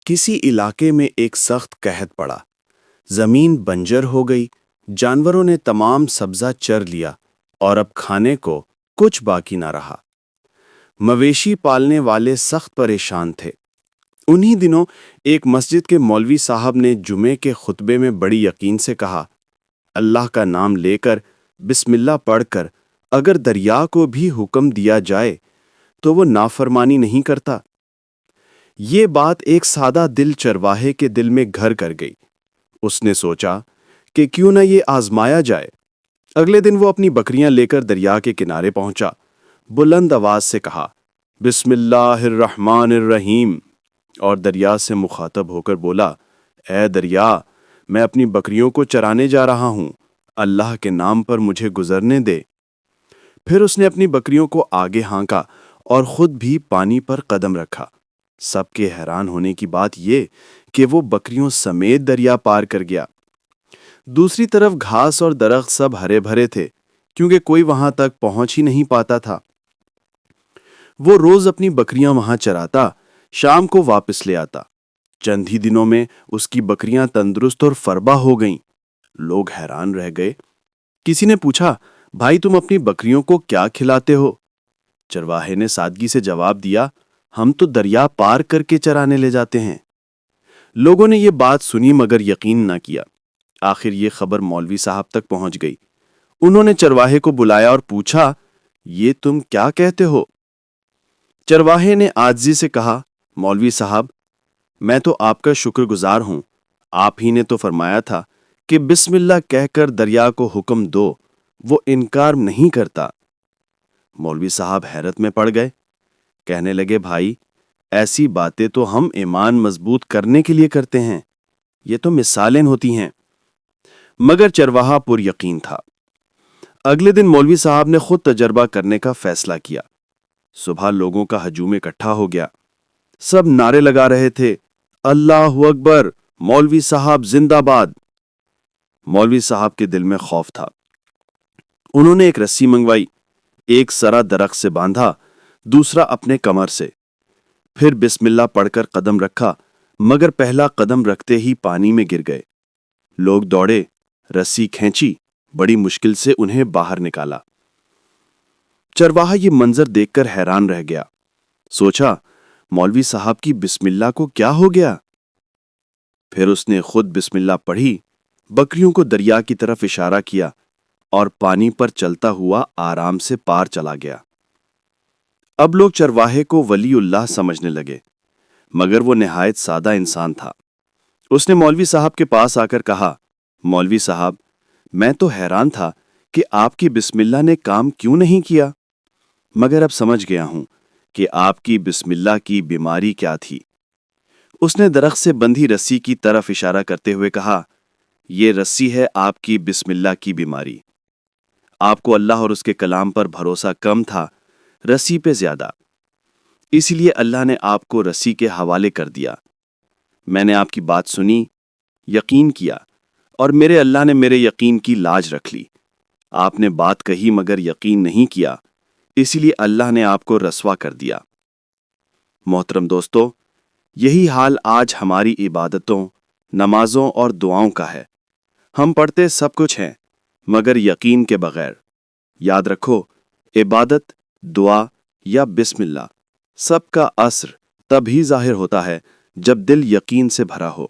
کسی علاقے میں ایک سخت قحط پڑا۔ زمین بنجر ہو گئی، جانوروں نے تمام سبزہ چر لیا اور اب کھانے کو کچھ باقی نہ رہا۔ مویشی پالنے والے سخت پریشان تھے۔ انہی دنوں ایک مسجد کے مولوی صاحب نے جمعے کے خطبے میں بڑی یقین سے کہا، اللہ کا نام لے کر بسم اللہ پڑھ کر اگر دریا کو بھی حکم دیا جائے تو وہ نافرمانی نہیں کرتا۔ یہ بات ایک سادہ دل چرواہے کے دل میں گھر کر گئی۔ اس نے سوچا کہ کیوں نہ یہ آزمایا جائے۔ اگلے دن وہ اپنی بکریاں لے کر دریا کے کنارے پہنچا، بلند آواز سے کہا، بسم اللہ الرحمن الرحیم، اور دریا سے مخاطب ہو کر بولا، اے دریا، میں اپنی بکریوں کو چرانے جا رہا ہوں، اللہ کے نام پر مجھے گزرنے دے۔ پھر اس نے اپنی بکریوں کو آگے ہانکا اور خود بھی پانی پر قدم رکھا۔ سب کے حیران ہونے کی بات یہ کہ وہ بکریوں سمیت دریا پار کر گیا۔ دوسری طرف گھاس اور درخت سب ہرے بھرے تھے، کیونکہ کوئی وہاں تک پہنچ ہی نہیں پاتا تھا۔ وہ روز اپنی بکریاں وہاں چراتا، شام کو واپس لے آتا۔ چند ہی دنوں میں اس کی بکریاں تندرست اور فربا ہو گئیں۔ لوگ حیران رہ گئے۔ کسی نے پوچھا، بھائی تم اپنی بکریوں کو کیا کھلاتے ہو؟ چرواہے نے سادگی سے جواب دیا، ہم تو دریا پار کر کے چرانے لے جاتے ہیں۔ لوگوں نے یہ بات سنی مگر یقین نہ کیا۔ آخر یہ خبر مولوی صاحب تک پہنچ گئی۔ انہوں نے چرواہے کو بلایا اور پوچھا، یہ تم کیا کہتے ہو؟ چرواہے نے عاجزی سے کہا، مولوی صاحب، میں تو آپ کا شکر گزار ہوں۔ آپ ہی نے تو فرمایا تھا کہ بسم اللہ کہہ کر دریا کو حکم دو، وہ انکار نہیں کرتا۔ مولوی صاحب حیرت میں پڑ گئے، کہنے لگے، بھائی ایسی باتیں تو ہم ایمان مضبوط کرنے کے لیے کرتے ہیں، یہ تو مثالیں ہوتی ہیں۔ مگر چرواہا پر یقین تھا۔ اگلے دن مولوی صاحب نے خود تجربہ کرنے کا فیصلہ کیا۔ صبح لوگوں کا ہجوم اکٹھا ہو گیا۔ سب نعرے لگا رہے تھے، اللہ اکبر، مولوی صاحب زندہ باد۔ مولوی صاحب کے دل میں خوف تھا۔ انہوں نے ایک رسی منگوائی، ایک سرا درخت سے باندھا، دوسرا اپنے کمر سے۔ پھر بسم اللہ پڑھ کر قدم رکھا، مگر پہلا قدم رکھتے ہی پانی میں گر گئے۔ لوگ دوڑے، رسی کھینچی، بڑی مشکل سے انہیں باہر نکالا۔ چرواہا یہ منظر دیکھ کر حیران رہ گیا۔ سوچا، مولوی صاحب کی بسم اللہ کو کیا ہو گیا؟ پھر اس نے خود بسم اللہ پڑھی، بکریوں کو دریا کی طرف اشارہ کیا اور پانی پر چلتا ہوا آرام سے پار چلا گیا۔ اب لوگ چرواہے کو ولی اللہ سمجھنے لگے، مگر وہ نہایت سادہ انسان تھا۔ اس نے مولوی صاحب کے پاس آ کر کہا، مولوی صاحب، میں تو حیران تھا کہ آپ کی بسم اللہ نے کام کیوں نہیں کیا، مگر اب سمجھ گیا ہوں کہ آپ کی بسم اللہ کی بیماری کیا تھی۔ اس نے درخت سے بندھی رسی کی طرف اشارہ کرتے ہوئے کہا، یہ رسی ہے آپ کی بسم اللہ کی بیماری۔ آپ کو اللہ اور اس کے کلام پر بھروسہ کم تھا، رسی پہ زیادہ، اس لیے اللہ نے آپ کو رسی کے حوالے کر دیا۔ میں نے آپ کی بات سنی، یقین کیا، اور میرے اللہ نے میرے یقین کی لاج رکھ لی۔ آپ نے بات کہی مگر یقین نہیں کیا، اسی لیے اللہ نے آپ کو رسوا کر دیا۔ محترم دوستو، یہی حال آج ہماری عبادتوں، نمازوں اور دعاؤں کا ہے۔ ہم پڑھتے سب کچھ ہیں مگر یقین کے بغیر۔ یاد رکھو، عبادت، دعا یا بسم اللہ، سب کا اثر تب ہی ظاہر ہوتا ہے جب دل یقین سے بھرا ہو۔